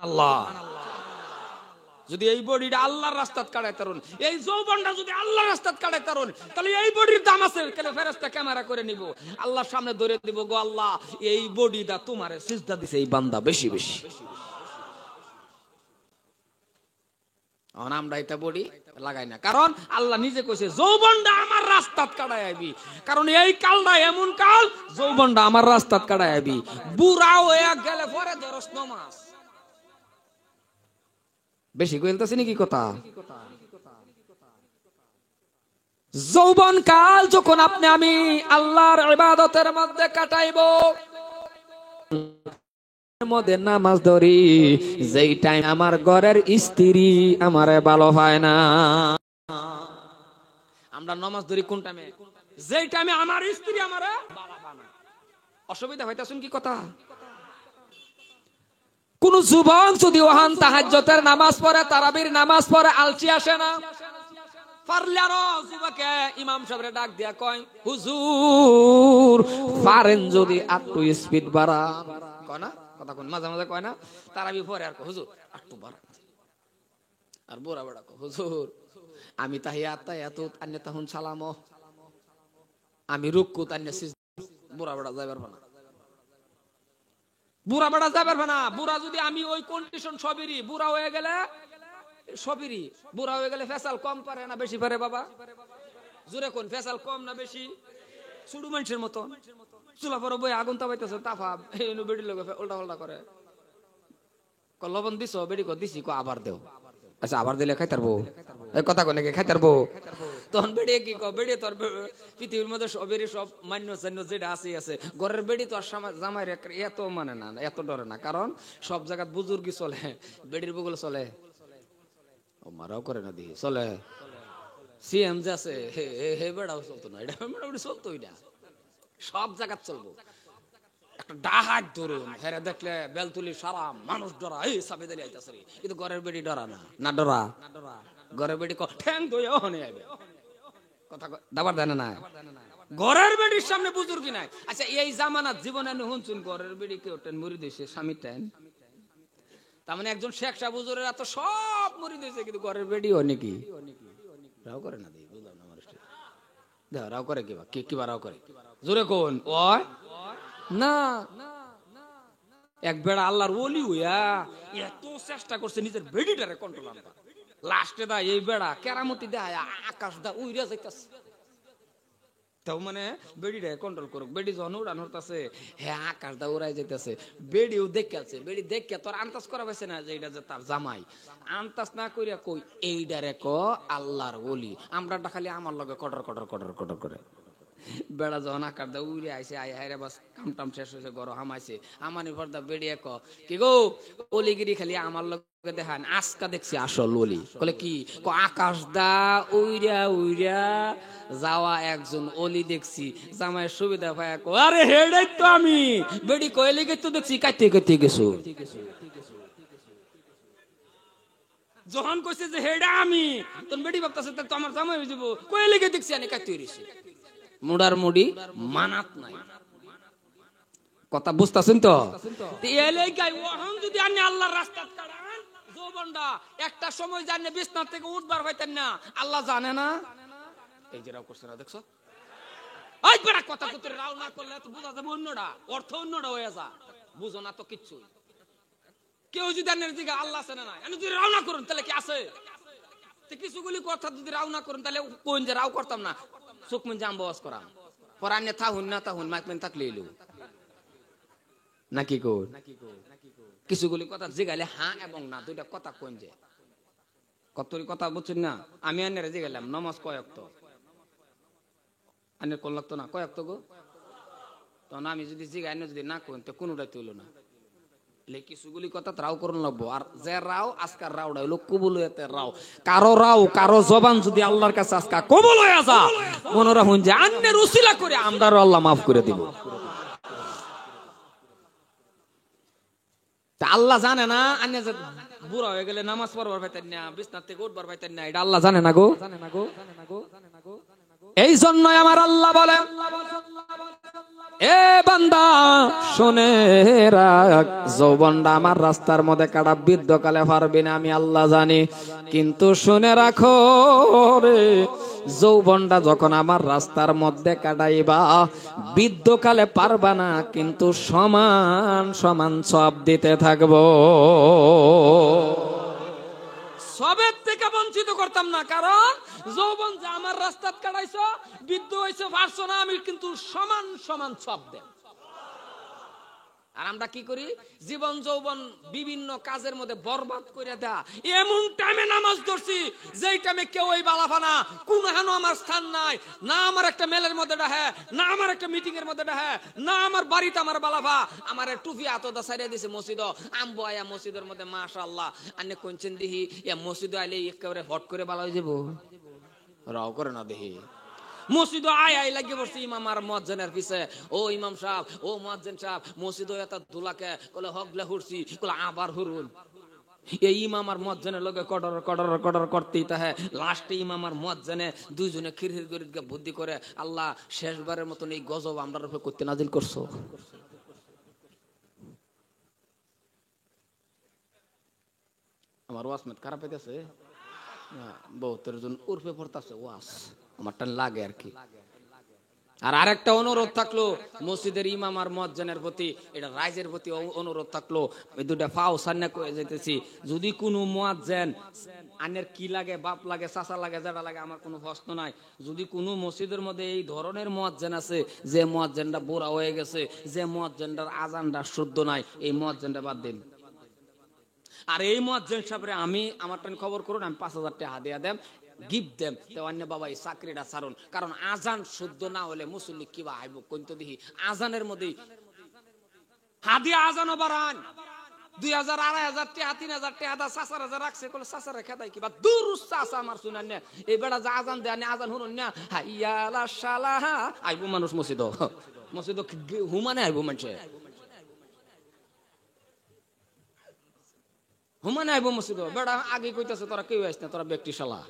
সুবহানাল্লাহ। যদি এই বডিটা আল্লাহর রাস্তাত কাটায় তারুন, এই যৌবনটা যদি আল্লাহর রাস্তাত কাটায় তারুন, তাহলে এই বডির দাম আছে। কেন ফেরেশতা ক্যামেরা করে নিব, আল্লাহর সামনে ধরে দিব, গো আল্লাহ এই বডিটা তোমারে সিজদা দিছে এই বান্দা বেশি বেশি। আমরা এটা বডি লাগাই না, কারণ আল্লাহ নিজে কইছে যৌবনটা আমার রাস্তাত কাটায় আইবি। কারণ এই কালটা এমন কাল, যৌবনটা আমার রাস্তাত কাটায় আইবি। বুড়া হয়ে গেলে পরে দরস নমাজ বেশি কইলতাছি নাকি কথা। যৌবন কাল যখন আপনি আমি আল্লাহর ইবাদতের মধ্যে কাটাইবো, মধ্যে নামাজ ধরি, যেই টাইম আমার ঘরের স্ত্রী আমারে ভালো হয় না। আমরা নামাজ ধরি কোন টাইমে? যেই টাইমে আমার স্ত্রী আমারে ভালো হয় না। অসুবিধা হইতাছুন কি কথা? কোন যুবক যদি ওহান তাহাজ্জুদের নামাজ পড়ে, তারাবির নামাজ পড়ে, আলসি আসে না, পারলে আরো যুবকে ইমাম সাহেবরে ডাক দিয়া কয়, হুজুর পারেন যদি একটু স্পিড বাড়া, কয় না কথা কোন মাঝে মাঝে কয় না, তারাবি পরে আর হুজুর একটু বাড়া। আর বুড়া বড়া কয়, হুজুর আমি তাহিয়াত তাহিয়াতুত আন্নে তাহুন সালামো, আমি রুকুত আন্নে সিজদা। বুড়া বড়া যাইবার না, বুড়া বড়া যাইবার না। বুড়া যদি আমি ওই কন্ডিশন সবেরই, বুড়া হয়ে গেলে সবেরই, বুড়া হয়ে গেলে ফেসাল কম পারে না বেশি পারে? বাবা জোরে কোন, ফেসাল কম না বেশি? ছোট মানুষের মতো চুলা পরে বই আগুন তাপাইতেছে, তাফা বেড়ি লোক উল্টা পাল্টা করে। লবণ দিছ, বেড়ি কো দিছি, কো আবার দেও। আচ্ছা আবার দিলে খাই তারবো, কথা কোনে খাই তারবো। তখন বেড়ে কি কো, বেড়ে তোর পৃথিবীর মধ্যে সবেরই সব মান্য চান্য যেটা আছে আছে, ঘরের বেড়ি তো আর জামাই এত মানে না, এত ডরে না। কারণ সব জায়গায় বুজুর্গি চলে, বেড়ির বগুলো চলে, মারাও করে না দিই চলে। সিএম যে আছে হে বেড়াও চলতো না, এটা মোটামুটি চলতো, এটা সব জায়গা চলবো। একটা ডাহাত ধরুন, হেরে দেখলে বেলতুলি সারা মানুষ ডরা, এই সাবেদ আলী আইতাছে রে, কিন্তু ঘরের বেড়ি ডরা না, না ডরা। ঘরের বেড়ি ঠ্যাং দইয়া হনে আইবে, কথা দাবার দেয় না। ঘরের বেড়ির সামনে বুজুর্গি নাই। আচ্ছা এই জামানাত জীবনে হুনছুন ঘরের বেড়ি কেউ টেন মুড়ি দিয়েছে, স্বামী টেন, তার মানে একজন শেখ সাহেব হুজুরের এত সব মুড়ি দিয়েছে, কিন্তু ঘরের বেড়ি অনেকই রাও করে না। দিই বুঝলাম না, মানুষ দেখ রাও করে কিবা কিবা রাও করে, জোরে কোন ওই না। এক বেড়া আল্লাহর ওলি হইয়া এত চেষ্টা করছে নিজের বেড়িটারে কন্ট্রোল আনতে, লাস্টে দা এই বেড়া কেরামতি দেয় আকাশ দা উইরা যাইতাছে। তাও মানে বেড়িটা কন্ট্রোল করুক, বেড়ি যখন উড়ান হতাছে, হ্যাঁ আকাশ দা উড়াই যাইতেছে, বেড়িও দেখে আছে, বেড়ি দেখে তোর আন্তাজ করা পাইছে না যে এটা যে তার জামাই, আন্তাজ না করিয়া কই এইডারে ক আল্লাহর ওলি। আমরা খালি আমার লগে কটর কটর কটর কটর করে। বেড়া যখন আকার দা উড়ে আইছে, আই হাইরে বাস কামটাম শেষ হয়েছে, গরম হামাইছে, আমানি পর্দা বেড়িয়ে ক কি গো অলিগিরি খালি আমার লগে দেখান, আজকা দেখছি আসল অলি। বলে কি ক আকাশ দা উইরা উইরা যাওয়া একজন অলি দেখছি, জামাইয়ের সুবিধা পায় কো আরে হেডাই তো আমি বেড়ি কইলে তো দেখছি কাইতে কাইতে গেছো। যখন কইছে যে হেডা আমি, তখন বেড়ি ভাবতাছে তো আমার জামাই হয়ে যাবো, কইলে দেখছি আমি কাইতে হইছি। মুডার মুডি মানাত নাই, কথা বুঝতাছেন তো? যদি আপনি আল্লাহর রাস্তা কাটান, যৌবনটা একটা সময় জানে বিছনা থেকে উঠবার হইতেন না, আল্লাহ জানে না। এই যে রাও করছে না, দেখছো? ওই বেড়া কথা কত রাও না করলে তো বুঝা যাবে অন্যটা, অর্থ অন্যটা হয়ে যা, বুঝো না তো কিচ্ছু। কেউ যদি আনের দিকে আল্লাহ আছে না নাই, আমি যদি রাও না করুন তাহলে কি আছে? কিছুগুলি কথা যদি রাও না করুন তাহলে কোন যে রাও করতাম না, চোখ মন জাম বস করা পরান্নে থাহুন না থাহুন মাইক মেন থাকলে এলো নাকি কো। কিছুগুলি কথা জিগাইলে হ্যাঁ এবং না দুইটা কথা কোন যে কতরি কথা বুঝছেন না। আমি আনের জিগাইলাম নমাজ কয়েক তো আনের কোন লাগতো না কয়েক তো গো, তখন আমি যদি জিগাই যদি না কোন তো কোনোটাই তুইল না। কিছুগুলি কথা রাও করুন লাগবো, আর যে রাও আজকার রাওটা হইলো কবুল হইতে রাও। কারো রাও কারো জবান যদি আল্লাহর কাছে আজকা কবুল হয়ে আসা, মনে রাখুন যে আন্নের উসিলা করে আমরাও আল্লাহ মাফ করে দিব। আল্লাহ জানে না আন্নে যে বুড়া হয়ে গেলে নামাজ পড়বার পাইতেন না, বিছনা থেকে উঠবার পাইতেন না, এটা আল্লাহ জানে না গো। এই জন্যই আমার আল্লাহ বলে, এ বান্দা শুনে রাখ, যৌবনটা আমার রাস্তার মধ্যে কাটা বৃদ্ধকালে পারবি না, আমি আল্লাহ জানি। কিন্তু শুনে রাখো রে, যৌবনটা যখন আমার রাস্তার মধ্যে কাটাইবা, বৃদ্ধকালে পারবা না, কিন্তু সমান সমান সব দিতে থাকবো। সবের থেকে বঞ্চিত করতাম না, কারণ যৌবন যে আমার রাস্তাত কাটাইছো, বৃদ্ধ হইছো, পারছো না, আমি কিন্তু সমান সমান সব দেব। আর আমরা কি করি? জীবন যৌবন বিভিন্ন কাজের মধ্যে বরবাদ করে দেয়া। এমন টাইমে নামাজ ধরছি যেই টাইমে কেউ ওই বালাফানা কোন হানো আমার স্থান নাই, না আমার একটা মেলের মধ্যে ডাহে, না আমার একটা মিটিং এর মধ্যে ডাহে, না আমার বাড়িতে আমার বালাফা আমার টুপি আতদা সাইরা দিছে মসজিদ, আমবো আয়া মসজিদের মধ্যে মাশাআল্লাহ আন্নে কোনছেন দিহি ইয়া মসজিদ আইলে একেবারে হট করে বালা হয়ে যাব, রাও করে না দেহি। মসজিদ আয় আয় লাগিয়ে পড়ছে ইমাম আর মুয়াজ্জিনের পিছে, ও ইমাম সাহেব, ও মুয়াজ্জিন সাহেব, মসজিদ এত দুলাকে কলে হগলে হুরছি, কলে আবার হুরুন। এই ইমাম আর মুয়াজ্জিনের লগে কডর কডর কডর করতেই তাহে, লাস্টে ইমাম আর মুয়াজ্জিনে দুইজনে খিরখির করে বুদ্ধি করে, আল্লাহ শেষবারের মতন এই গজব আমরার উপরে করতে নাজিল করছো। আমার ওয়াজ মেট খারাপ হইতেছে, বহুতের জন উর্ফে পড়তেছে ওয়াজ, আমার টান লাগে আর কি। আর আরেকটা অনুরোধ থাকলো মসজিদের ইমাম আর মুয়াজ্জিনের প্রতি, এটা রাইজের প্রতি অনুরোধ থাকলো, এই দুটা ফাও সান্না কয়ে যেতেছি, যদি কোনো মুয়াজ্জিন আনের কি লাগে, বাপ লাগে, চাচা লাগে, যেটা লাগে আমার কোনো প্রশ্ন নাই, যদি কোনো মসজিদের মধ্যে এই ধরনের মুয়াজ্জিন আছে যে মুয়াজ্জিনটা বুড়া হয়ে গেছে, যে মুয়াজ্জিনটার আজানটা শুদ্ধ নাই, এই মুয়াজ্জিনটা বাদ দিন। আর এই মুয়াজ্জিন সাহেবরে আমি আমার টান খবর করুন, আমি 5,000 টাকা হাদিয়া দেব, গিফট দেম, তো অন্য বাবা এই চাকরিটা ছাড়ুন, কারণ আজান শুদ্ধ না হলে মুসল্লি কিবা আইব কইতো দেখি। আজানের মধ্যে হাদিয়া আজানও বাড়ান, 2,000 2,500 টাকা 3,000 টাকা দা 4,000 রাখছে, কলে 4,000 খেদাই কিবা দূর চাচা আমার শুনান না, এই বেড়া যা আজান দেয় আজান শুনুন না, হাইয়া আলা সালাহ আইব মানুষ মসজিদ, মসজিদ হুমানে আইব মানুষে, হুমানে আইব মসজিদ, বেড়া আগে কইতাছে তোরা কেউ আইস না, তোরা ব্যক্তি শালা।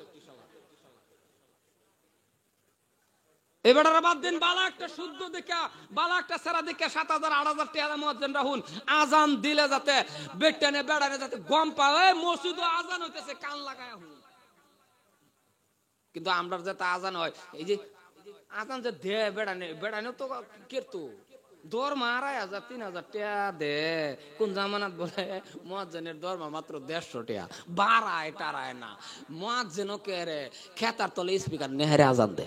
এবারে বাদ দিন, বালা একটা শুদ্ধ দেখা, বালা একটা সেরা দেখা 7,000 8,000 টাকা মুয়াজ্জিন রাহুন, আজান দিলে যাতে বেটানে বেড়ানে যাতে গম পায় মসজিদে আজান হইতেছে, কান লাগায় হুন। কিন্তু আমরা যাতে আজান হয়, এই যে আজান যে দে বেড়ানে বেড়ানে তো কেরতো দরমা 2,500 3,000 টাকা দে, কোন জামানাত বলে মুয়াজ্জিনের দরমা মাত্র 150 টাকা, বাড়ায় টারায় না। মুয়াজ্জিনও কে রে খেতার তলে স্পিকার নেহারে আজান দে।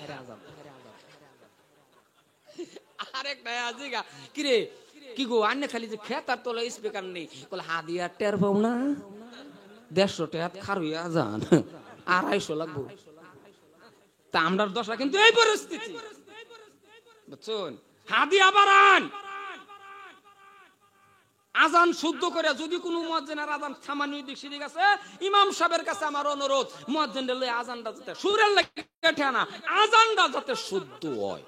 আরেকটা আজিগা কিরে কি গো আন্নে খালি যে খেতার তলে স্পিকার নেই, বলে হাদিয়া টের পাও না, 150 টাকা খারুইয়া যান, 250 লাগবো। তা আমরার দশা কিন্তু এই পরিস্থিতি, বুঝছেন? হাদিয়া বাড়ান, আজান শুদ্ধ করে, যদি কোনো মুয়াজ্জিনের আজান সামান্য দিক সেদিক আছে, ইমাম সাহেবের কাছে আমার অনুরোধ, মুয়াজ্জিনের লই আজানটা যাতে সুরের লাগে ঠেনা, আজানটা যাতে শুদ্ধ হয়।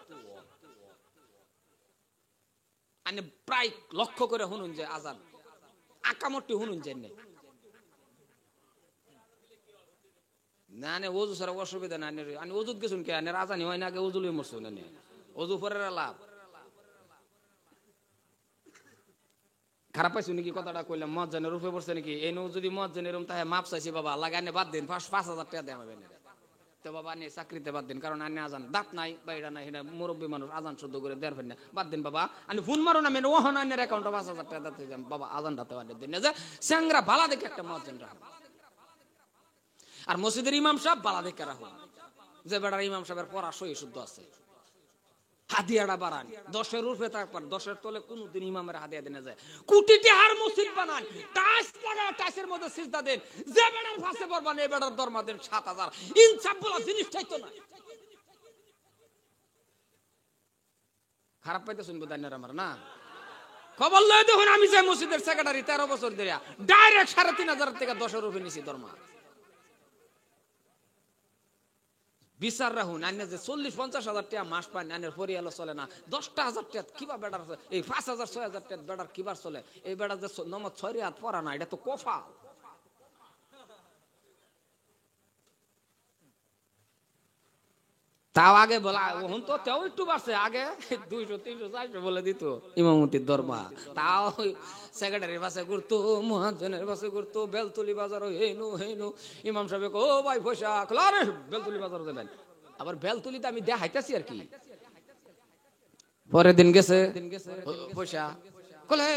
আনে প্রায় লক্ষ্য করে শুনুন যে আজান আকামটি শুনুন যে না নে ওজু ছাড়া অসুবিধা না, আমি ওজুত গেছুন কে আনে আজানি হয় না, আগে ওজু লই মরছুন, ওজু পরে লাভ। খারাপ পাইছো নাকি কথাটা কইলাম? মুয়াজ্জিনের রূপে পড়ছে নাকি? এই নো যদি মুয়াজ্জিন এরকম তাহে মাপ চাইছি বাবা লাগানে বাদ দিন, 5,000 টাকা দেওয়া হবে না তো বাবা, আনে চাকরিতে বাদ দিন, কারণ আনে আজান দাঁত নাই বাইরা নাই, এটা মুরব্বী মানুষ আজান শুদ্ধ করে দেওয়ার ফেন না, বাদ দিন বাবা। আমি ফোন মারো না, মেনে ওহন আনের অ্যাকাউন্টে 5,000 টাকা দিতে যাম বাবা, আজান দাতে বাদ দিন না, যে স্যাংরা বালা দেখে একটা মুয়াজ্জিন রাখো। আর মসজিদের ইমাম সাহেব বালা দেখে রাখো, যে বেটার ইমাম সাহেবের পড়া সহি শুদ্ধ আছে। হাদিয়াটা বাড়ান, 10-এর উপরে থাকবেন, 10-এর তলে কোনদিন ইমামের হাদিয়া দেনা যায়। কোটিতে হার মসজিদ বানান, টাইলস লাগায় টাইলসের মধ্যে সিজদা দেন, যে বেটার ফাঁসে পড়বেন এই বেটার দরমা দেন 7,000। ইনসাফ বলা জিনিসটাই তো না। খারাপ পাইতে শুনবো দান্নার আমার না খবর লই দেখুন, আমি যে মসজিদের সেক্রেটারি 13 বছর ধরে ডাইরেক্ট 3,500 থেকে 10-এর উপরে নিছি দরমা। বিচার রাখুন, আইনে যে 40-50,000 টাকা মাস পান, আইনের পরিয়ালো চলে না, 10,000 টাকা কিবা বেটার, এই 5,000-6,000 টাকা বেটার কিবার চলে? এই বেটার যে নমজ 6 রাত পড়া না, এটা তো কফা। তাও আগে বলা এখন তো তেও একটু বাড়ছে, আগে 200 300 400 বলে দিত ইমামতির দরমা। তাও সেক্রেটারির পাশে ঘুরতো, মুয়াজ্জিনের পাশে ঘুরতো, বেলতলি বাজার হেনু হেনু ইমাম সাহেব ও ভাই পয়সা আরে বেলতলি বাজার দেবেন। আবার বেলতলিতে আমি দেখাইতেছি আর কি। পরের দিন গেছে পয়সা কলে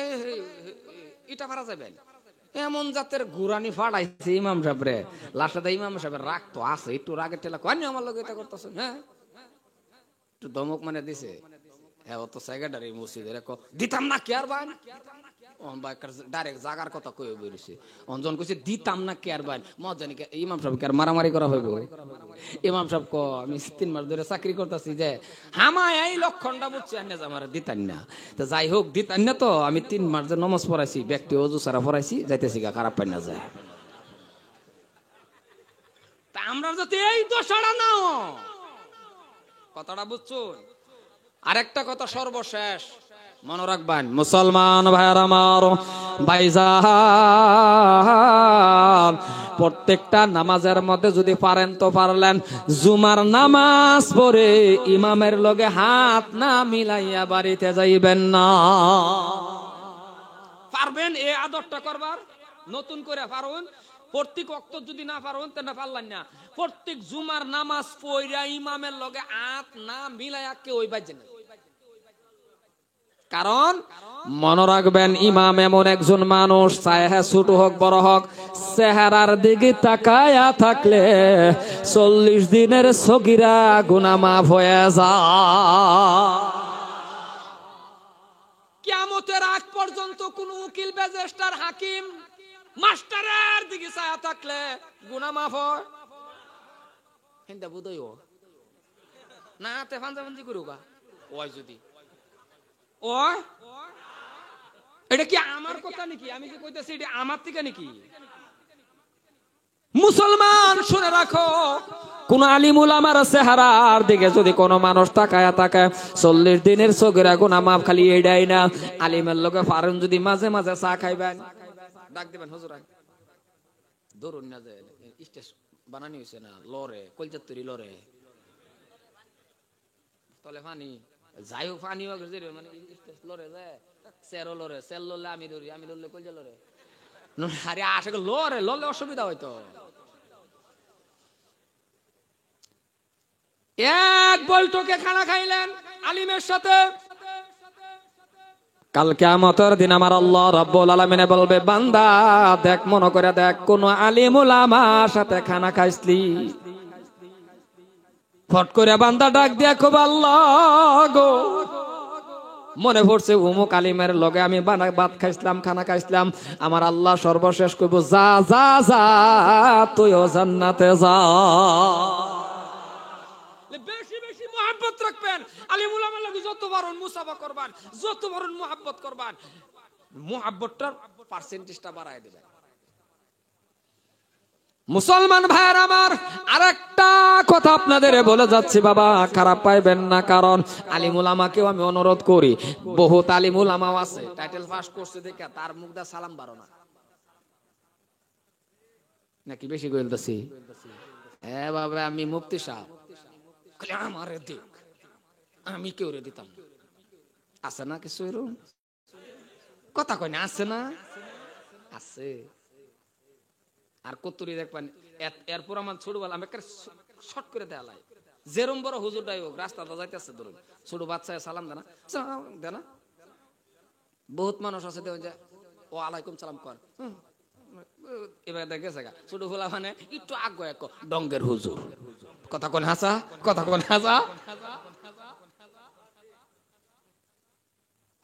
ইটা ভাড়া যাবেন, এমন জাতের গুরানি ফাড়াইছে ইমাম সাহেব রে। লাস্টে ইমাম সাহেবের রাগ তো আছে, একটু রাগের ঠেলা কয়নি আমার লোক এটা করতেছেন, হ্যাঁ একটু দমক মানে দিছে। হ্যাঁ ও তো সেক্রেটারি মসজিদের দিতাম না কে আর ভাই, ডাইরেক্ট জাগার কথা কয়ে বেরিয়েছে। অঞ্জন কইছে দিতাম না কে আর ভাই, মজানি ইমাম সাহেব কে আর মারামারি করা হইব। ইমাম সাহেব ক আমি 3 মাস ধরে চাকরি করতেছি যে হামায় এই লক্ষণটা বুঝছি আন্না আমার দিতাম না। তো যাই হোক দিতাম না, তো আমি 3 মাস যে নমাজ পড়াইছি, ব্যক্তি অজু সারা পড়াইছি, যাইতেছি গা খারাপ পাই না যায়। তা আমরা যাতে এই দোষাটা নাও, কথাটা বুঝছো। আরেকটা কথা সর্বশেষ মনে রাখবেন মুসলমান ভাইয়ার আমার, ভাইজান প্রত্যেকটা নামাজের মধ্যে যদি পারেন তো পারলেন জুমার নামাজ পড়ে ইমামের লগে হাত না মিলাইয়া বাড়িতে যাইবেন না। পারবেন এই আদরটা করবার, নতুন করে পারবেন। প্রত্যেক ওয়াক্ত যদি না পারবেন তা না পারলেন না, প্রত্যেক জুমার নামাজ পড়া ইমামের লগে হাত না মিলাইয়া কেউ ওই বাজে না। কারণ মনে রাখবেন ইমাম এমন একজন মানুষ, চাহে ছোট হোক বড় হোক, চেহারার দিকে তাকায়া থাকলে 40 দিনের সগীরা গুনাহ মাফ হয়ে যায়। কিয়ামতের আগ পর্যন্ত কোন উকিল ম্যাজিস্ট্রেট হাকিম মাস্টারের দিকে চায়া থাকলে গুনাহ মাফ হয় হিন্দা বুঝই না। তে ফান্দাবন্দি করুকা ওই যদি ওই এটা কি আমার কথা নাকি, আমি যে কইতাছি এটা আমার থেকে নাকি? মুসলমান শুনে রাখো, কোন আলিমুল আমার চেহারার দিকে যদি কোন মানুষ তাকায় 40 দিনের সগীরা গুনাহ মাফ। খালি এটাই না, আলিমের লগে পারেন যদি মাঝে মাঝে চা খাইবেন, ডাক দিবেন হুজুর ধরুন না যে স্টেজ বানানি হইছে না লরে কলজাত্তরি লরে তলে পানি যাই হোক পানি মানে স্টেজ লরে যায় চেরো লরে চেল ললে আমি ধরি, আমি লড়লে কলজা লরে। আরে আশা করি লরে লড়লে অসুবিধা হয়তো। এক বৈঠকে খানা খাইলেন আলিমের সাথে, কাল কিয়ামতের দিন আমার আল্লাহ রাব্বুল আলামিন বলবে বান্দা দেখ, মনে করে দেখ কোন আলিম উলামার সাথে খানা খাইছলি। ফট করে বান্দা ডাক দিয়া খুব আল্লাহ গো মনে পড়ছে উমুক আলিমের লগে আমি ভাত খাইছিলাম, খানা খাইছিলাম। আমার আল্লাহ সর্বশেষ কইব যা যা যা তুইও জান্নাতে যা। বেশি বেশি মুহাব্বত রাখবেন আলিম উলামার লগে, যত বরণ মুসাফা করবেন, যত বরণ মুহাব্বত করবেন, মুহাব্বতটার পার্সেন্টেজটা বাড়ায় দিবেন। মুসলমান ভাইয়ের আমার আরেকটা কথা আপনাদের বলে যাচ্ছি বাবা, খারাপ পাইবেন না। কারণ আলিম উলামাকেও আমি অনুরোধ করি, বহুত আলিম উলামাও আছে টাইটেল পাস করছে দেখে তার মুখ দা সালাম বারো না নাকি, বেশি কইলতাছি। হ্যাঁ বাবা আমি মুফতি সাহেব আমারে দিক, আমি কেউ রে দিতাম আছে না কিছু এরকম কথা কয় না, আছে না আছে। আর কতুরি দেখবেন এরপর আমার ছোটবেলা আমি একটা শর্ট করে দেয়া যেরম বড় হুজুরটাই হোক রাস্তাটা যাইতেছে ধরুন ছোট বাচ্চায় সালাম দেনা বহুত মানুষ আছে দেখুন যে ও আলাইকুম সালাম কর, এবার দেখেছে গা ছোট ফোলা মানে একটু আগে এক ডঙ্গের হুজুর কথা কোন হাসা, কথা কোন হাসা।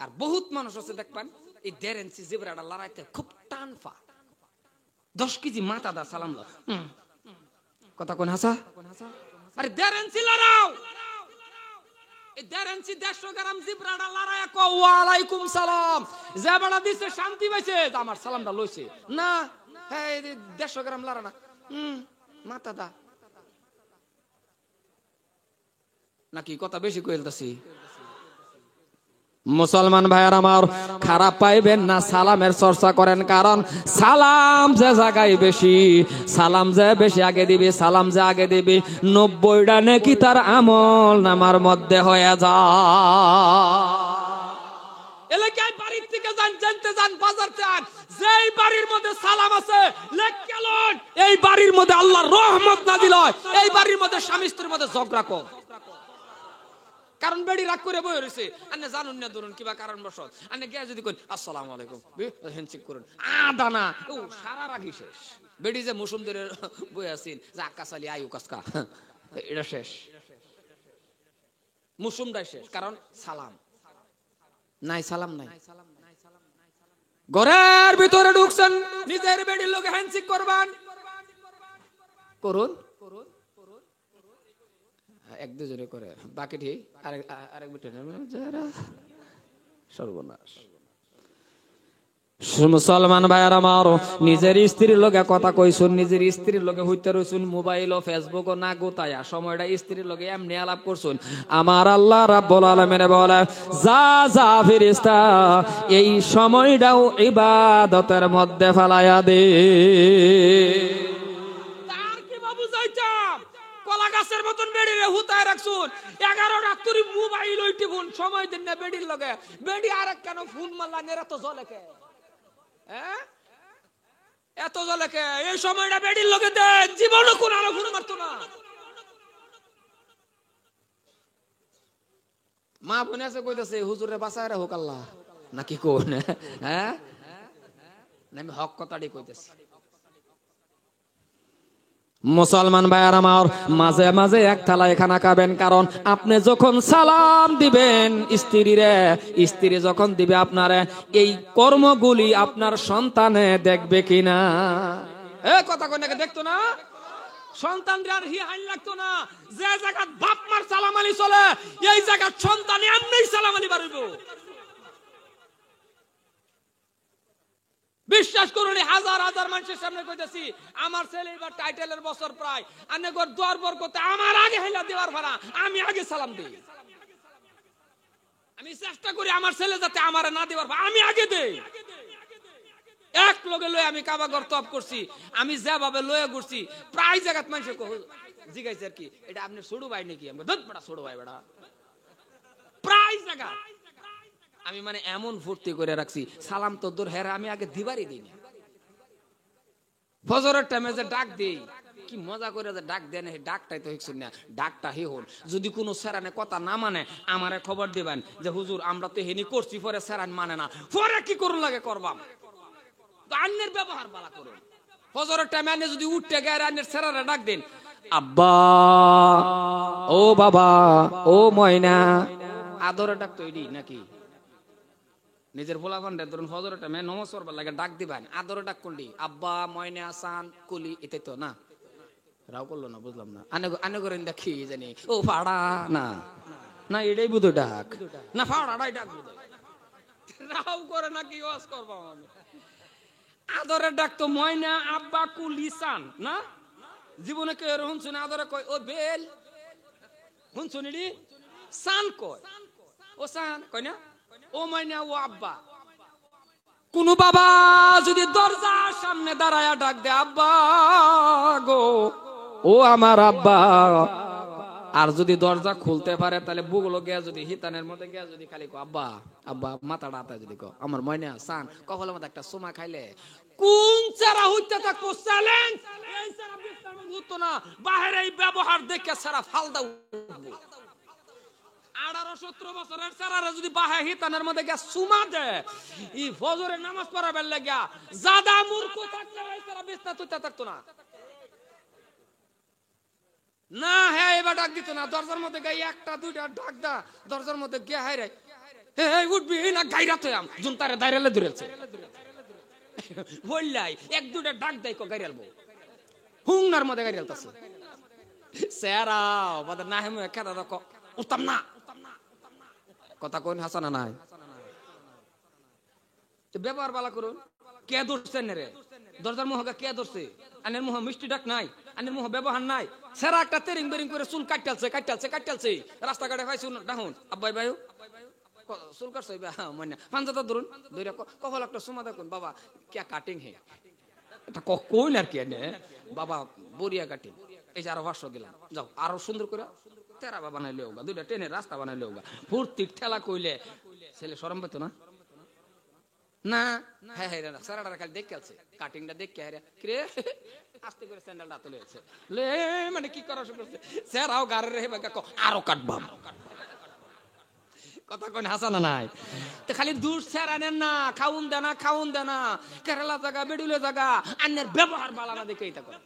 আর বহুত মানুষ আছে দেখবেন এই 1.5 ইঞ্চি জিবরাটা লড়াইতে খুব টান পা 10 কেজি মাথা দা সালাম দাও, কথা কোন হাসা। আরে 1.5 ইঞ্চি লড়াও, এই 1.5 ইঞ্চি 150 গ্রাম জিবরাটা লড়াইয়া কও ওয়া আলাইকুম সালাম, যে বড় দিছে শান্তি পাইছে আমার সালামটা লইছে না। হ্যাঁ 150 গ্রাম লড়া না, মাথা দা নাকি কথা বেশি কইলতাছি। মুসলমান ভাইয়ার আমার, খারাপ পাইবেন না, সালামের চর্চা করেন, কারণ সালাম যে জায়গায় বেশি, সালাম যে বেশি আগে দিবি, সালাম যে আগে দিবি, 90টা নেকি তার আমল নামার মধ্যে হয়ে যায়। এলাকায় বাড়ির থেকে যান, জানতে যান, বাজার যান, যেই বাড়ির মধ্যে সালাম আছে, লেখকেলন এই বাড়ির মধ্যে আল্লাহর রহমত নাজিল হয়, এই বাড়ির মধ্যে স্বামী স্ত্রীর মধ্যে ঝগড়া কম। কারণ বেড়ি রাগ করে বই রয়েছে, আপনি জানুন না, ধরুন কিবা কারণ বসত আপনি গিয়ে যদি করেন আসসালামু আলাইকুম, হ্যান্ডশেক করুন, দানা ও সারা রাগি শেষ। বেড়ি যে মৌসুম ধরে বই আসিন যে আকাশ আলী আয়ু কাসকা, এটা শেষ, মৌসুমটাই শেষ, কারণ সালাম নাই, সালাম নাই। ঘরের ভিতরে ঢুকছেন, নিজের বেড়ির লোকে হ্যান্ডশেক করবেন, করুন, এক দুজনে করে বাকিটি আরেক সর্বনাশ। মুসলমান ভাইয়ার আমার, নিজের স্ত্রীর লগে কথা কইছুন, নিজের স্ত্রীর লগে হইতে রইছুন, মোবাইল ও ফেসবুক ও না গোতায়া সময়টা স্ত্রীর লগে এমনি আলাপ করছুন, আমার আল্লাহ রাব্বুল আলামিন বলে যা যা ফেরেশতা এই সময়টাও ইবাদতের মধ্যে ফেলায়া দে। তার কি বাবু যাইতাম কলা গাছের মতন বেড়িরে হুতায় রাখছুন, 11 রাত্রি মোবাইল ওইটিবুন, সময় দিন না বেড়ির লগে, বেড়ি আরেক কেন ফোন মারলা নেরা তো জলে কে, এত জলে কে, এই সময়টা বেড়ির লগে দেন, জীবনে কোন আরো ফোন মারতো না। মা বোন আছে কইতাছে হুজুরে বাঁচায় রাখুক আল্লাহ, নাকি কোন, হ্যাঁ আমি হক কথাটি কইতেছি। মুসলমান ভাইয়ার আমার, মাঝে মাঝে এক থালায় খানা খাবেন, কারণ আপনি যখন সালাম দিবেন স্ত্রীরে, স্ত্রী যখন দিবে আপনারে, এই কর্মগুলি আপনার সন্তানে দেখবে কিনা। এ কথা কই নাকি দেখতো না, সন্তানদের আর হি হাইল লাগতো না, যে জায়গা বাপ মার সালাম আলী চলে, এই জায়গা সন্তান এমনিই সালাম আলী বাড়িব। বিশ্বাস করুন, হাজার হাজার মানুষের সামনে কইতেছি, আমার ছেলে এবার টাইটেলের বছর প্রায়, আনে গর দর বরকতে আমার আগে হেলা দেওয়ার ভাড়া, আমি আগে সালাম দিই, আমি চেষ্টা করি আমার ছেলে যাতে আমার না দেওয়ার ভাড়া আমি আগে দেই। এক লগে লয়ে আমি কাবাগর তপ করছি, আমি যেভাবে লয়ে ঘুরছি, প্রায় জায়গাত মানুষ জিগাইছে আর কি, এটা আপনি ছোট ভাই নাকি, আমি ধত বড় ছোট ভাই বেড়া, প্রায় জায়গা আমি মানে এমন ফুর্তি করে রাখছি, সালাম তো দূর হেরা আমি আগে দিবারই দিই না। ফজরের টাইমে যে ডাক দেই, কি মজা করে যে ডাক দেন, ডাকটাই তো হিকছুন না, ডাকটা হি হন, যদি কোনো সেরানে কথা না মানে আমারে খবর দিবেন যে হুজুর আমরা তো হেনি করছি, পরে সেরান মানে না, পরে কি করুন লাগে করবাম, তো আন্নের ব্যবহার বালা করুন। ফজরের টাইমে আন্নে যদি উঠতে গেলে আন্নের সেরারে ডাক দেন, আব্বা, ও বাবা, ও ময়না, আদরে ডাক তো এডি নাকি, নিজের পোলা ভান্ডার ধরুন ফজরের টাইমে নমাজ পড়বার লাগে ডাক দিবেন, আদরে ডাক কোনটি, আব্বা, ময়না, সান, কুলি, এটাই তো না, রাও করলো না, বুঝলাম না, আনে করেন দেখি জানি, ও ফাড়া না, না এটাই বুধ ডাক না, ফাড়াটাই ডাক বুধ, রাও করে না কি ওয়াজ করবো আমি, আদরে ডাক তো ময়না, আব্বা, কুলি, সান না, জীবনে কে এরকম শুনে আদরে কয় ও বেল, হুন শুনিডি, সান কয় ও সান কয় না, ও ময়না, ও আব্বা। কোন বাবা যদি দরজার সামনে দাঁড়ায়া ডাক দে আব্বা গো, ও আমার আব্বা, আর যদি দরজা খুলতে পারে তাহলে বুগলো গিয়া যদি হিতানের মধ্যে গিয়া যদি খালি কো আব্বা, আব্বা মাথাটা আতা যদি কো আমার ময়না সান, কখলের মধ্যে একটা সুমা খাইলে কোন চারা হইতে থাকবো চ্যালেঞ্জ, এই চারা বিস্তার হতো না, বাহিরে এই ব্যবহার দেখে সারা ফালদা উঠবো। 18-17 বছরের সারারে যদি বাহে হিতানের মধ্যে গিয়া সুমা দে, এই ফজরের নামাজ পড়াবার লাগিয়া জাদা মূর্খ থাকলে এই সারা বিস্তার হইতে থাকতো না, না হ্যাঁ এবার ডাক দিত না, দরজার মধ্যে গাই একটা দুইটা ডাক দা, দরজার মধ্যে গিয়া হাই রে এই উঠবি না গাইরা তো আম জুনতারে দাইরালে ধরেছে বললাই, এক দুইটা ডাক দেয় কো গাইরালবো, হুংনার মধ্যে গাইরালতাছে সেরাও বাদা না হেমু একা দাদা কো উত্তম না, কথা কোন হাসানা নাই, ব্যবহার বালা করুন। কে ধরছেন রে, দরজার মুহকে কে ধরছে, আনের মুহ মিষ্টি ডাক নাই, আনের মুহ ব্যবহার নাই, সেরা একটা তেরিং বেরিং করে চুল কাটতালছে কাটতালছে কাটতালছে, রাস্তাঘাটে পাইছুন ডাহুন আব্বাই ভাইও চুল কাটছ মানে পাঞ্জাটা ধরুন ধরে কপাল একটা সুমা দেখুন বাবা কে কাটিং হে এটা কই না কি এনে বাবা বরিয়া কাটিং এই যে আরো 500 দিলাম যাও আরো সুন্দর করে তেরা বানাইলে হোগা দুইটা ট্রেনের রাস্তা বানাইলে হোগা ফুর্তি ঠেলা কইলে ছেলে শরম পেতো না না হ্যাঁ হ্যাঁ সারাটা খালি দেখে আছে কাটিংটা দেখে হ্যাঁ রে আস্তে করে স্যান্ডেলটা তুলে আছে লে মানে কি করা শুরু করছে স্যারাও গাড়ি রে আরো কাটবাম কথা কোন হাসানা নাই তো খালি দূর স্যার আনেন না খাউন দেনা কেরালা জায়গা বেডুলে জায়গা আন্যের ব্যবহার বালা না দেখেই তা করে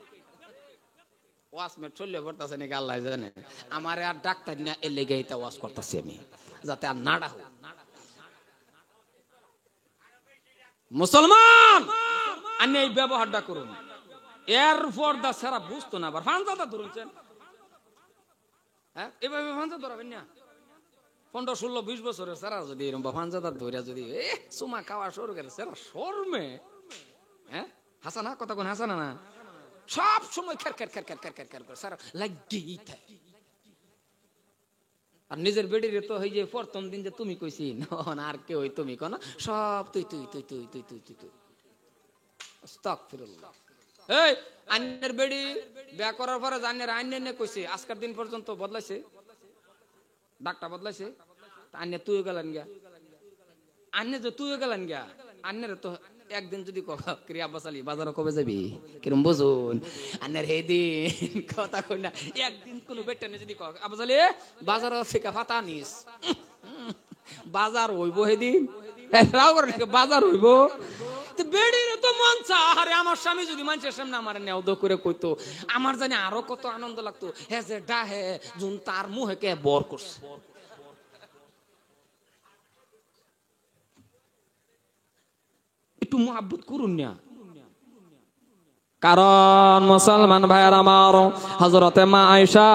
ওয়াসমেট চললে পড়তেছে নাকি আল্লাহ জানে আমার আর ডাক্তার না এর লেগে এটা ওয়াজ করতেছি আমি যাতে আর নাড়া হোক মুসলমান আন্য এই ব্যবহারটা করুন এরপর দা সারা বুঝতো না আবার ফান্সাটা ধরুনছেন হ্যাঁ এভাবে ফান্সা ধরাবেন না 15-16-20 বছরের সারা যদি এরকম ফান্সাটা ধরে যদি সুমা খাওয়া শুরু করে সারা শর্মে হ্যাঁ হাসানা কথা কোন হাসানা না সব সময় খের করে সারা লাগেই থাকে আর নিজের বেডির তো হই যে প্রথম দিন যে তুমি কইছি না আর কে হই তুমি কোন সব তুই আস্তাগফিরুল্লাহ এই আন্নের বেডি বিয়া করার পরে জানের আন্নে কইছে আজকের দিন পর্যন্ত বদলাইছে ডাকটা বদলাইছে আন্নে তুইও গেলেন গিয়া আন্নে যে তুইও গেলেন গিয়া আন্নের তো একদিন যদি ক্রিয়া বসালি বাজারে কবে যাবি কিরম বুঝুন আন্নের হে দিন কথা কই না একদিন কোন বেটানে যদি আবাসালি বাজার থেকে ফাতা নিস বাজার হইব হেদিন রাও করে বাজার হইব তো বেডির তো মন চা আরে আমার স্বামী যদি মানুষের সামনে আমার নেওদ করে কইতো আমার জানি আরো কত আনন্দ লাগতো হে যে ডাহে জুন তার মুহে কে বর করছে একটু মুহাব্বত করুন না কারণ মুসলমান ভাইয়ের আমার হযরতে মা আয়েশা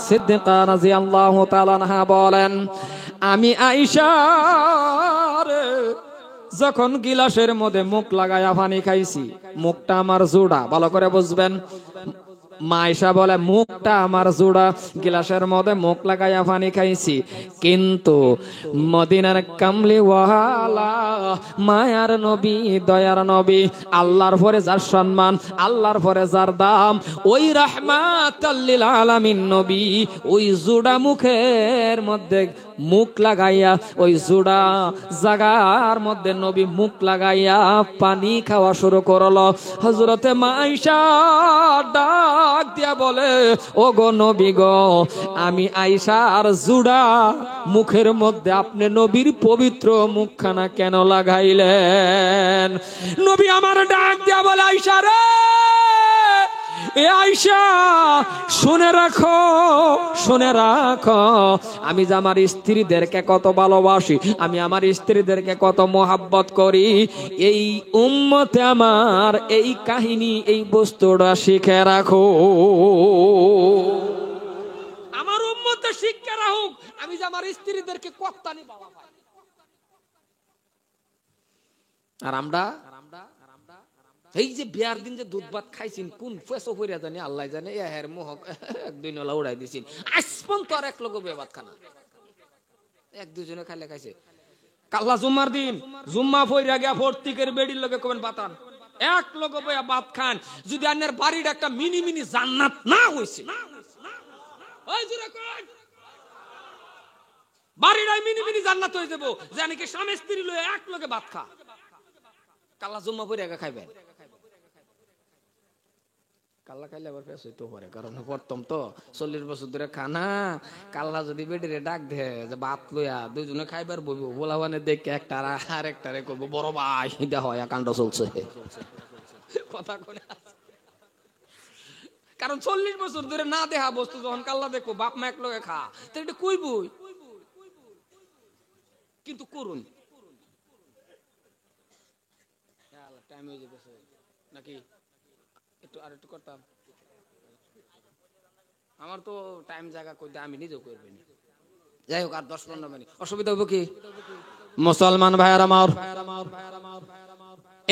সিদ্দিকা রাদিয়াল্লাহু তাআলা আনহা বলেন আমি আয়েশা যখন গিলাসের মধ্যে মুখ লাগায়া পানি খাইছি মুখটা আমার জোড়া ভালো করে বুঝবেন মা আয়েশা বলে মুখটা আমার জোড়া গিলাসের মধ্যে মুখ লাগায়া পানি খাইছি কিন্তু মদিনার কামলি ওয়ালা মায়ার নবী দয়ার নবী আল্লাহর পরে যার সম্মান আল্লাহর পরে যার দাম ওই রাহমাতাল লিল আলামিন নবী ওই জোড়া মুখের মধ্যে মুখ লাগাইয়া ওই জোড়া জাগার মধ্যে নবী মুখ লাগাইয়া পানি খাওয়া শুরু করলো হযরতে মা আয়েশা ডাক দিয়া বলে ও গো নবী গো আমি আয়েশার জোড়া মুখের মধ্যে আপনি নবীর পবিত্র মুখখানা কেন লাগাইলেন নবী আমার ডাক দিয়া বলে আয়েশা রে এ আয়েশা শুনে রাখো আমি যে আমার স্ত্রীদেরকে কত ভালোবাসি আমি আমার স্ত্রীদেরকে কত মোহাব্বত করি এই উম্মতে আমার এই কাহিনী এই বস্তুটা শিখে রাখো আমার উম্মতে শিক্ষা রাখুক আমি যে আমার স্ত্রীদেরকে কত্তানি বাবা পাই আর আমরা এই যে বিয়ার দিন যে দুধ ভাত খাইছিন কোন ফেসো কইরা জানি আল্লাহ জানে এ হের মোহ এক দুই নলা উড়াই দিছিন আসপন তো আর এক লোক বে ভাত খানা এক দুজনে খাইলে খাইছে কাল্লা জুম্মার দিন জুম্মা ফইরা গিয়া ফর্তিকের বেডির লগে কবেন বাতান এক লোক বইয়া ভাত খান যদি আন্নের বাড়ির একটা মিনি জান্নাত না হইছে ওই জুরে কই বাড়িটাই মিনি জান্নাত হয়ে যাব জানি কি স্বামী স্ত্রী লয়ে এক লগে ভাত খা কাল্লা জুম্মা ফইরা গিয়া খাইবেন কাল্লা খাইলে আবার ফেস হইতে পারে কারণ প্রথম তো 40 বছর ধরে খানা কাল্লা যদি বেডিরে ডাক দে যে ভাত লইয়া দুইজনে খাইবার বইব বলাবানে দেখে একটা আর একটারে কইব বড় ভাই এটা হয় কাণ্ড চলছে কথা কোনে কারণ 40 বছর ধরে না দেখা বস্তু যখন কাল্লা দেখো বাপ মা এক লগে খা তো এটা কইবই কিন্তু করুন টাইম হয়ে যাচ্ছে নাকি একটু আর একটু করতাম আমার তো টাইম জায়গা কইতে আমি নিজেও করবি না যাই হোক আর 10-15 মিনিট অসুবিধা হবে কি মুসলমান ভাইয়ের আমার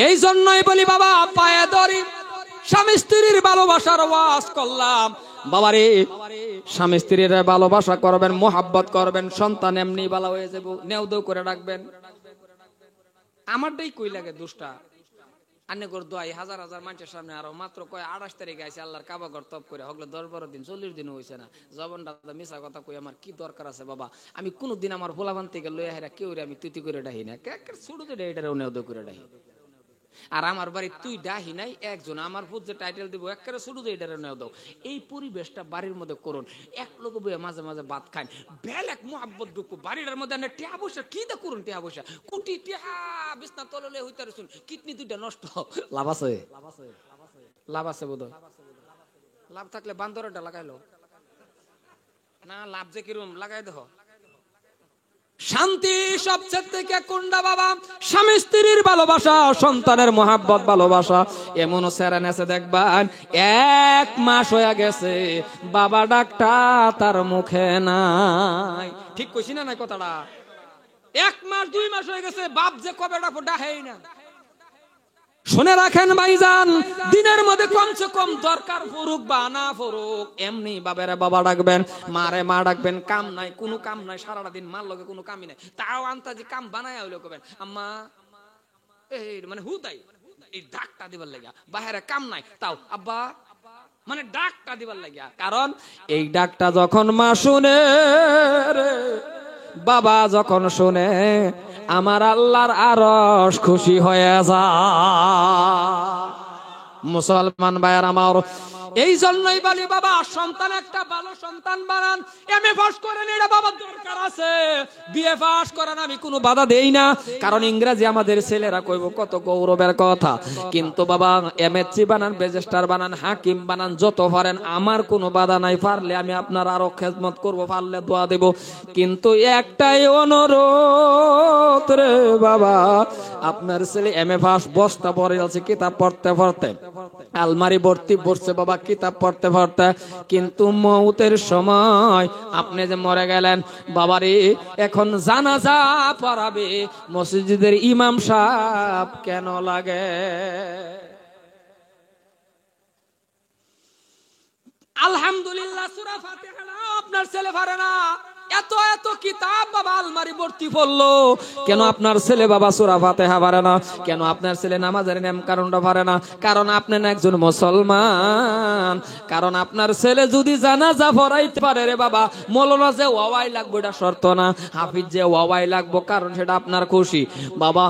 এই জন্যই বলি বাবা পায়ে ধরি স্বামী স্ত্রীর ভালোবাসার ওয়াজ করলাম বাবারে স্বামী স্ত্রীর ভালোবাসা করবেন, মোহাব্বত করবেন, সন্তান এমনি ভালো হয়ে যাবো, নেউদেও করে রাখবেন। আমারটাই কই লাগে দুষ্টা আন্নে কর দোয়াই হাজার হাজার মানুষের সামনে আরো মাত্র কয় 28 তারিখে আছে আল্লাহর কাবা ঘর তপ করে হগলে 10-12 দিন 40 দিন হইছে না, জবানটা মিছা কথা কই আমার কি দরকার আছে বাবা? আমি কোনদিন আমার ভোলাবান থেকে লইয়া হেরা কেউ আমি তুতি করে ডাহি না, ছোট যে এটারে নেউদেও করে ডাহি। আর আমার বাড়ি তুই ডাহি নাই একজন, আমার ভূত যে টাইটেল দিব একেবারে শুরু দিয়ে এটারে নেও দাও। এই পরিবেশটা বাড়ির মধ্যে করুন। এক লোক বইয়া মাঝে মাঝে ভাত খান, বেল এক মোহাব্বত ঢুকু বাড়ির মধ্যে আনে টিয়া বসা কি দা করুন, টিয়া বসা কুটি টিয়া বিছনা তললে হইতে শুন কিডনি দুইটা নষ্ট। লাভ আছে, লাভ আছে বোধ, লাভ থাকলে বান্দরটা লাগাইলো না, লাভ যে কিরম লাগাই দেখো। শান্তি সবচেয়ে থেকে কোনটা বাবা? স্বামী স্ত্রীর ভালোবাসা, সন্তানের মোহাব্বত ভালোবাসা। এমনও স্যারেন আছে দেখবেন 1 মাস হয়ে গেছে বাবা ডাকটা তার মুখে নাই। ঠিক কইছি না নাই কথাটা? 1 মাস 2 মাস হয়ে গেছে বাপ যে কবে ডাকবো ডাকেই না। শুনে রাখেন ভাইজান, দিনের মধ্যে কমসে কম দরকার ফুরুক বা না ফুরুক এমনি বাবারে বাবা ডাকবেন, মারে মা ডাকবেন। কাম নাই, কোনো কাম নাই, সারাটা দিন মার লগে কোনো কামই নাই, তাও আন্তাজি কাম বানায় হইলো কবেন আম্মা এই মানে হুদাই এই ডাকটা দিবার লাগিয়া, বাহিরে কাম নাই তাও আব্বা মানে ডাকটা দিবার লাগিয়া। কারণ এই ডাকটা যখন মা শুনে, বাবা যখন শুনে, আমার আল্লাহর আরশ খুশি হয়ে যায়। মুসলমান ভাইয়ার আমার, এই জন্যই বলি বাবা সন্তান একটা ভালো সন্তান বানান। এমএ পাস করেন, এটা বাবার দরকার আছে। বিএ পাস করেন, আমি কোনো বাধা দেই না, কারণ ইংরেজি আমাদের ছেলেরা কইব কত গৌরবের কথা। কিন্তু বাবা এমএসসি বানান, রেজিস্ট্রার বানান, হাকিম বানান, যত পারেন আমার কোনো বাধা নাই। পারলে আমি আপনার আরো খেদমত করব, পারলে দোয়া দেব। কিন্তু একটাই অনুরোধ রে বাবা, আপনার ছেলে এমএ পাস বস্তা ভরে আছে কিতাব পড়তে পড়তে, আলমারি ভর্তি পড়ছে বাবা কিতাব পড়তে পড়তে, কিন্তু মৌতের সময় আপনি যে মরে গেলেন বাবারে, এখন জানাজা পড়াবে মসজিদের ইমাম সাহেব কেন লাগে? আলহামদুলিল্লাহ সূরা ফাতিহা আপনার ছেলে পারে না, এত এত কিতাব বাবা আলমারি ভর্তি পড়লো, কেন আপনার ছেলে বাবা সূরা ফাতিহা পারে না? কেন আপনার ছেলে নামাজের নিয়ম কানুনটা পারে না? কারণ আপনি না একজন মুসলমান। কারণ আপনার ছেলে যদি জানাজা পড়াইতে পারে রে বাবা, মৌলানা যে ওয়াই লাগবে এটা শর্ত না, হাফিজ যে ওয়াই লাগবে, কারণ সেটা আপনার খুশি বাবা।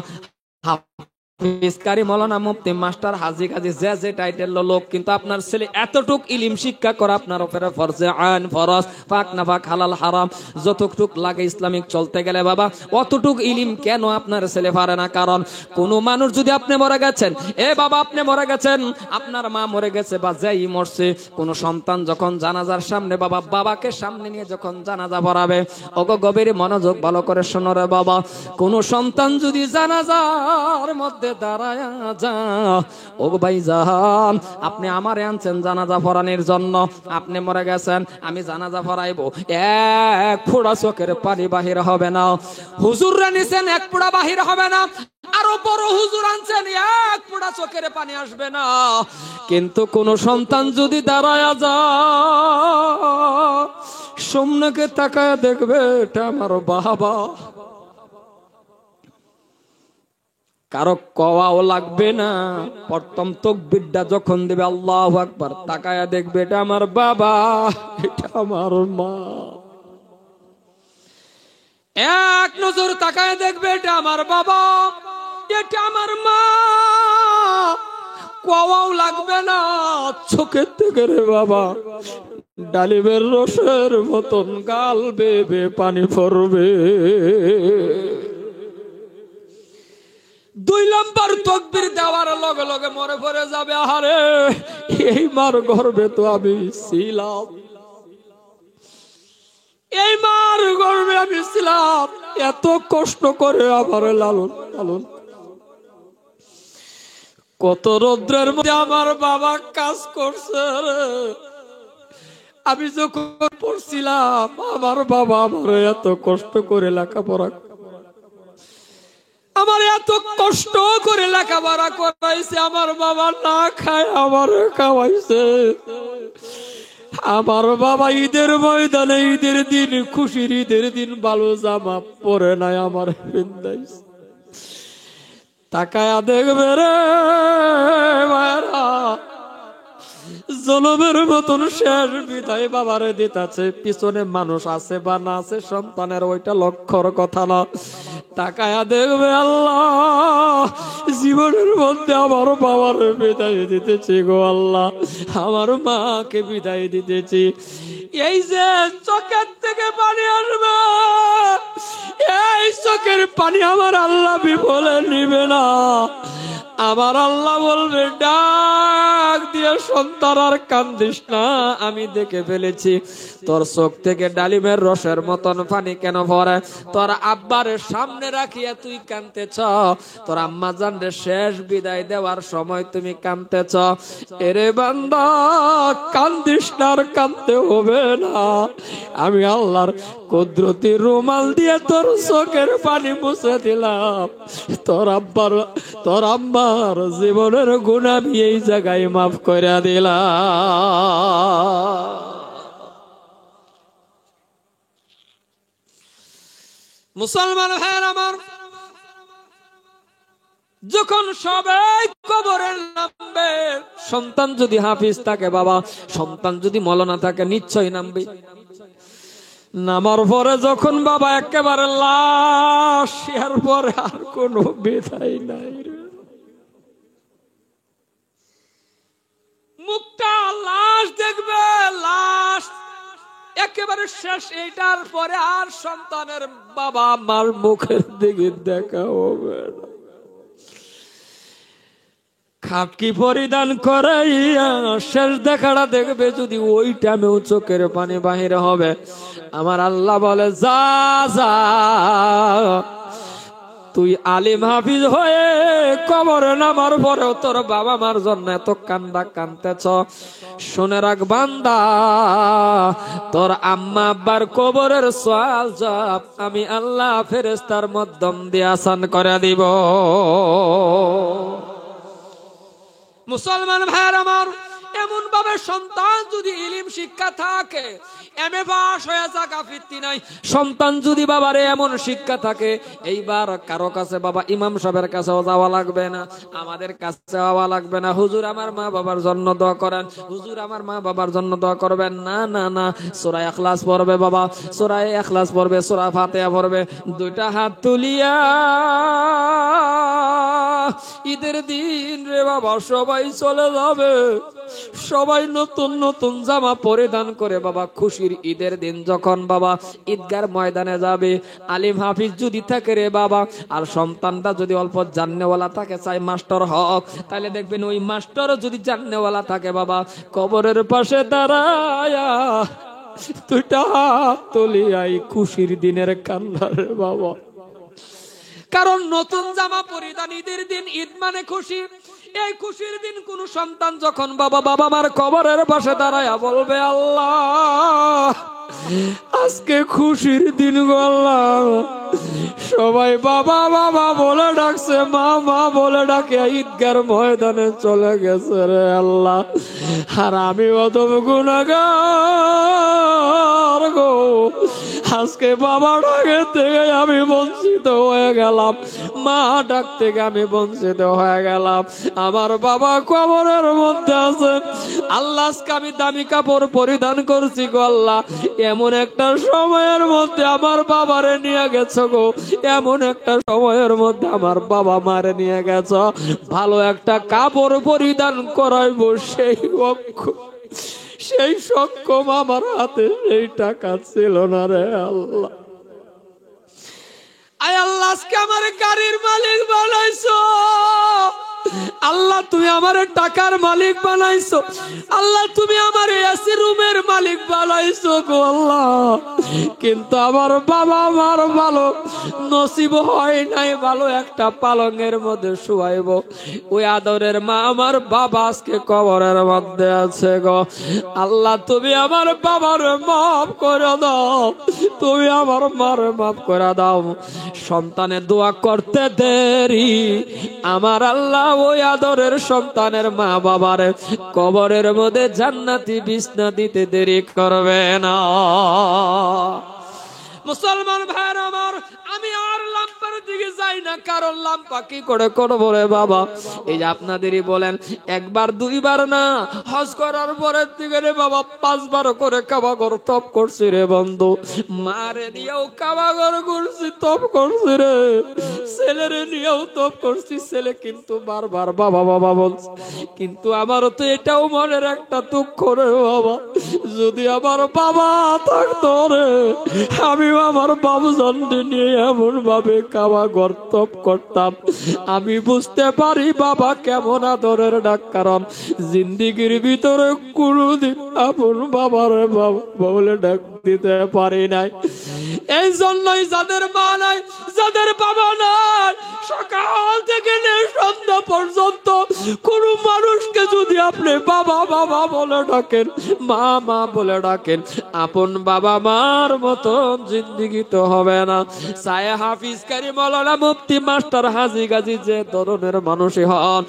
হাফিজকারী মৌলানা মুফতি মাস্টার হাজী কাজী যে যে টাইটেল লোক, কিন্তু আপনার ছেলে এতটুক ইলম শিক্ষা করা আপনার উপরে ফরজে আইন, ফরজ, পাক না পাক, হালাল হারাম যতটুক লাগে ইসলামিক চলতে গেলে বাবা, অতটুক ইলম কেন আপনার ছেলে পারে না? কারণ কোন মানুষ যদি আপনি মরে গেছেন, এ বাবা আপনি মরে গেছেন, আপনার মা মরে গেছে বা যেই মরছে, কোন সন্তান যখন জানাজার সামনে বাবা, বাবাকে সামনে নিয়ে যখন জানাজা পড়াবে, ওগো গভীর মনোযোগ ভালো করে শোনো রে বাবা, কোন সন্তান যদি জানাজার মধ্যে দাঁড়ায় যা, ও ভাই জাহান আপনি আমারে আনছেন জানাজা পড়ানোর জন্য, আপনি মরে গেছেন, আমি জানাজা পড়াইবো, এক ফোঁটা চোখের পানি বাহির হবে না। হুজুররা নিছেন, এক ফোঁটা বাহির হবে না। আরো বড় হুজুর আনছেন, এক ফোঁটা চোখের পানি আসবে না। কিন্তু কোন সন্তান যদি দাঁড়ায় যা, সামনেকে তাকায় দেখবে এটা আমার বাবা, কারো কওয়াও লাগবে না। প্রথম তাকবীরটা যখন দিবে আল্লাহু আকবার, তাকায়া দেখবে এটা আমার বাবা, এটা আমার মা। এক নজর তাকায়া দেখবে এটা আমার বাবা, এটা আমার মা। কওয়াও লাগবে না, চোখের থেকে রে বাবা ডালিমের রসের মতন গাল বেবে পানি পড়বে। 2 নম্বর তাকবীর দেওয়ার লগে লগে মরে পড়ে যাবে, আহারে এই মার গর্ভে তো আমি ছিলাম, এই মার গর্ভে আমি ছিলাম, এত কষ্ট করে আমার লালন পালন, কত রৌদ্রের মধ্যে আমার বাবা কাজ করছে রে। আমি যখন পড়ছিলাম আমার বাবা আমার এত কষ্ট করে লেখাপড়া, আমার এত কষ্ট করে লেখাপড়া করাইছে, আমার বাবা না খায় আমার খাওয়াইছে। আমার বাবা ঈদের ময়দানে ঈদের দিন, খুশির ঈদের দিন ভালো জামা পরে নাই আমার বিন্দাইছে। তাকায়া দেখবে রে মায়েরা, জলমের মতন শেষ বিদায় বাবারে দিতেছে। পিছনে মানুষ আছে বা না আছে সন্তানের ওইটা লক্ষ্যর কথা না। তাকায়া দেখবে আল্লাহ, জীবনের মধ্যে আমার বাবার বিদায় দিতেছি গো আল্লাহ, আমার মাকে বিদায় দিতেছি। এই যে চোখের থেকে পানি আসবে, এই চোখের পানি আমার আল্লাহ বিফলে নিবে না। আমার আল্লাহ বলবে ডাক দিয়ে, সন্তান আর কান্দিস না, আমি দেখে ফেলেছি তোর চোখ থেকে ডালিমের রসের মতন পানি কেন পড়ে। তোর আব্বার সামনে রাখিয়া তুই কাঁদতেছ, তোর আম্মা জানরে শেষ বিদায় দেওয়ার সময় তুমি কাঁদতেছ। এরে বান্দা কান্দিস না, আর কাঁদতে হবে না। আমি আল্লাহর কুদরতি রুমাল দিয়ে তোর চোখের পানি মুছে দিলাম। তোর আব্বার তোর আম্মার জীবনের গুনাহ আমি এই জায়গায় মাফ করে দিলাম। মুসলমান ভাইয়ের আমার, যখন সবাই কবরে নামবে, সন্তান যদি হাফিজ থাকে বাবা, সন্তান যদি মৌলানা থাকে নিশ্চয়ই নামবে। নামার পরে যখন বাবা একেবারে লাশ, এর পরে আর কোনো বিদায় নাই। মুখটা লাশ দেখবে, লাশ একেবারে শেষ। এইটার পরে আর সন্তানের বাবা আমার মুখের দিকে দেখা হবে না। খাটকি পরিধান করে শেষ দেখাটা দেখবে, যদি ওই টাইমেও চোখের পানি বাহির হবে। আমার আল্লাহ বলে যা যা, তুই আলিম হাফিজ হয়ে কবরে নামার পরেও তোর বাবা মার জন্য এত কান্দা কান্দতেছ, শুনে রাখ বান্দা, তোর আম্মা আব্বার কবরের সওয়াল জবাব আমি আল্লাহ ফেরেশতার মাধ্যম দিয়ে আসান করে দিব। মুসলমান ভাইয়ের আমার, এমন ভাবে সন্তান যদি ইলম শিক্ষা থাকে, এমএ পাস হয়ে যাক আপত্তি নাই। সন্তান যদি বাবারে এমন শিক্ষা থাকে, এইবার কারো কাছে বাবা ইমাম সাহেবের কাছেও যাওয়া লাগবে না, আমাদের কাছে যাওয়া লাগবে না। হুজুর আমার মা বাবার জন্য দোয়া করেন, হুজুর আমার মা বাবার জন্য দোয়া করবেন না, না না। সূরা ইখলাস পড়বে বাবা, সূরা ইখলাস পড়বে, সূরা ফাতিহা পড়বে, দুইটা হাত তুলিয়া ঈদের দিন রে বাবা সবাই চলে যাবে। সবাই নতুন নতুন জামা পরিধান করে বাবা খুশির ঈদের দিন যখন বাবা ঈদগার ময়দানে যাবে, আলিম হাফিজ যদি থাকে রে বাবা, আর সন্তানটা যদি অল্প জান্নেওয়ালা থাকে, চাই মাস্টার হক, তাহলে দেখবেন ওই মাস্টার যদি জান্নেওয়ালা থাকে বাবা, কবরের পাশে দাঁড়ায়া দুইটা হাত তুলিয়াই খুশির দিনের কান্না রে বাবা। কারণ নতুন জামা পরিধান, ঈদের দিন, ঈদ মানে খুশি। এই খুশির দিন কোন সন্তান যখন বাবা বাবা মার কবরের পাশে দাঁড়ায়া বলবে আল্লাহ আজকে খুশির দিন গো আল্লাহ, সবাই বাবা বাবা বলে ডাকছে, মা মা বলে ডাকে ঈদগার ময়দানে চলে গেছে রে আল্লাহ, আর আমি অদম গুনাহগার গো, আজকে বাবা ডাকে থেকে আমি বঞ্চিত হয়ে গেলাম, মা ডাক থেকে আমি বঞ্চিত হয়ে গেলাম, আমার বাবা কবরের মধ্যে আছে আল্লাহ, আজকে আমি দামি কাপড় পরিধান করছি গো আল্লাহ, এমন একটা সময়ের মধ্যে আমার বাবারে নিয়ে গেছো গো, এমন একটা সময়ের মধ্যে আমার বাবা মারে নিয়ে গেছ, ভালো একটা কাপড় পরিধান করাইবো সেই সক্ষম আমার হাতে সেই টাকা ছিল না রে আল্লাহ। আয় আল্লাহ আজকে আমার গাড়ির মালিক বানাইছো আল্লাহ, তুমি আমার টাকার মালিক বানাইছো আল্লাহ, তুমি আমার এসি রুমের মালিক বানাইছো গো আল্লাহ, কিন্তু আমার বাবা মার ভালো নসিব হয় নাই ভালো একটা পালঙের মধ্যে শুয়াইব, ওই আদরের মা আমার বাবা আজকে কবরের মধ্যে আছে গো আল্লাহ, তুমি আমার বাবার মাফ করে দাও, তুমি আমার মার মাফ করে দাও। সন্তানের দোয়া করতে দেরি আমার আল্লাহ ওই আদরের সন্তানের মা বাবারে কবরের মধ্যে জান্নাতি বিছনা দিতে দেরি করবে না। মুসলমান ভাইরা আমার, আমি আর লাম্পার দিকে যাই না, কারণ লাম্পা কি করে করবো রে বাবা? এই যে আপনাদেরই বলেন, একবার দুইবার না, হজ করার পরের দিকে রে বাবা 5 বার করে কাবাগর তপ করছি রে বন্ধু। মারে নিয়েও কাবাগর করছি, তপ করছি রে। ছেলেরে নিয়েও তপ করছি, ছেলে কিন্তু বারবার বাবা বাবা বলছে। কিন্তু আমারও তো এটাও মনের একটা দুঃখ রে বাবা, যদি আমার বাবা থাকতো রে, আমি আমার বাবুজনকে নিয়ে এমন ভাবে কাবাগর তপ করতাম। আমি বুঝতে পারি বাবা কেমন আদরের ডাক, কারণ জিন্দিগির ভিতরে কোনদিন আপন বাবার বাবা বলে ডাক দিতে পারি নাই। এই জন্যই যাদের মা নাই, যাদের বাবা নাই, সকাল থেকে সন্ধ্যা পর্যন্ত কোন মানুষকে যদি আপনি বাবা বাবা বলে ডাকেন, মা মা বলে ডাকেন, আপন বাবা মার মতন জিন্দিগি তো হবে না। সায়ে হাফিজ কারি মাওলানা মুফতি মাস্টার হাজী গাজী যে ধরনের মানুষই হন,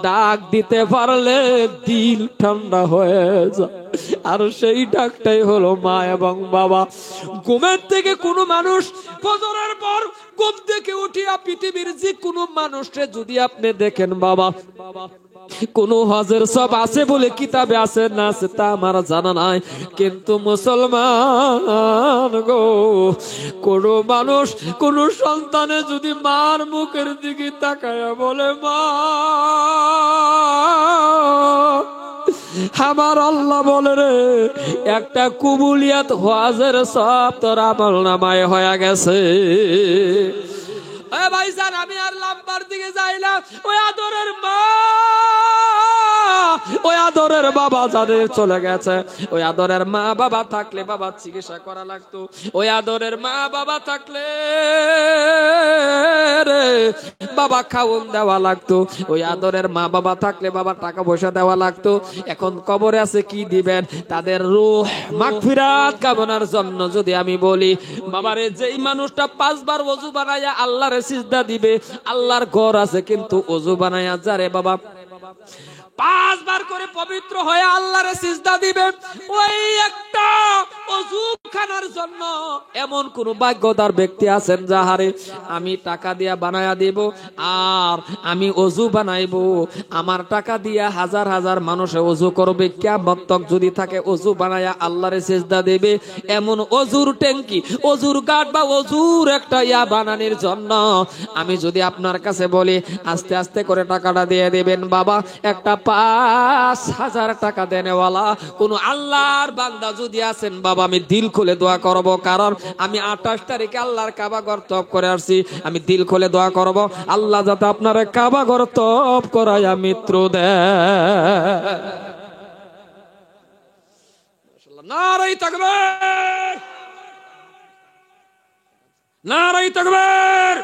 ডাক দিতে পারলে দিল ঠান্ডা হয়ে যায়। আর সেই ডাকটাই হলো মা এবং বাবা। ঘুমের থেকে কোনো মানুষ ফজরের পর ঘুম থেকে উঠিয়া পৃথিবীর যে কোনো মানুষকে যদি আপনি দেখেন বাবা, কোন হজের সব আছে বলে কিতাবে আছে না আছে তা আমার জানা নাই, কিন্তু মুসলমান গো, কোন মানুষ কোন সন্তানে যদি মার মুখের দিকে তাকায় বলে মা, আমার আল্লাহ বলে রে, একটা কুবুলিয়াত হজের সব তোর আমল নামায় হয়ে গেছে। ভাইজান, আমি আর লাম্বার দিকে যাই না। ওই আদরের মা, ওই আদরের বাবা যাদের চলে গেছে, ওই আদরের মা বাবা থাকলে বাবা চিকিৎসা করা লাগতো। ওই আদরের মা বাবা থাকলে রে বাবা খাওন দেওয়া লাগতো। ওই আদরের মা বাবা থাকলে বাবা টাকা পয়সা দেওয়া লাগতো। এখন কবরে আছে, কি দিবেন? তাদের রূহ মাগফিরাত কামনার জন্য যদি আমি বলি, বাবারে যেই মানুষটা 5 বার ওযু বানায়া আল্লাহর সিজদা দিবে, আল্লাহর ঘর আছে কিন্তু ওযু বানায়া যারে বাবা 5 বার করে পবিত্র হয়ে আল্লাহর সিজদা দিবে, ওই একটা ওযু খানার জন্য এমন কোন ভাগ্যদার ব্যক্তি আছেন যাহারে আমি টাকা দিয়া বানায়া দেব, আর আমি ওযু বানাইবো, আমার টাকা দিয়া হাজার হাজার মানুষে ওযু করবে, কিয়ামত তক যদি থাকে ওযু বানায়া আল্লাহর সিজদা দেবে, এমন ওযুর ট্যাঙ্কি, ওযুর গাট বা ওযুর একটা ইয়া বানানোর জন্য আমি যদি আপনার কাছে বলি আস্তে আস্তে করে টাকাটা দিয়ে দেবেন বাবা, একটা 5,000 টাকা দেনেওয়ালা কোন আল্লাহর বান্দা যদি আছেন বাবা, আমি দিল খুলে দোয়া করব, কারণ আমি 28 তারিখে আল্লাহর কাবা ঘর তপ করে আসছি। আমি দিল খুলে দোয়া করব আল্লাহ যাতে আপনার কাবা ঘর তপ করায়া মৃত্যু দেয়। নারায়ে তাকবীর, নারায়ে তাকবীর।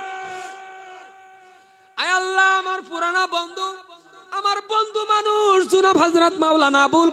আয় আল্লাহ, আমার পুরানা বন্ধু, আমার বন্ধু মানুষ জনাব হযরত মাওলানা আবুল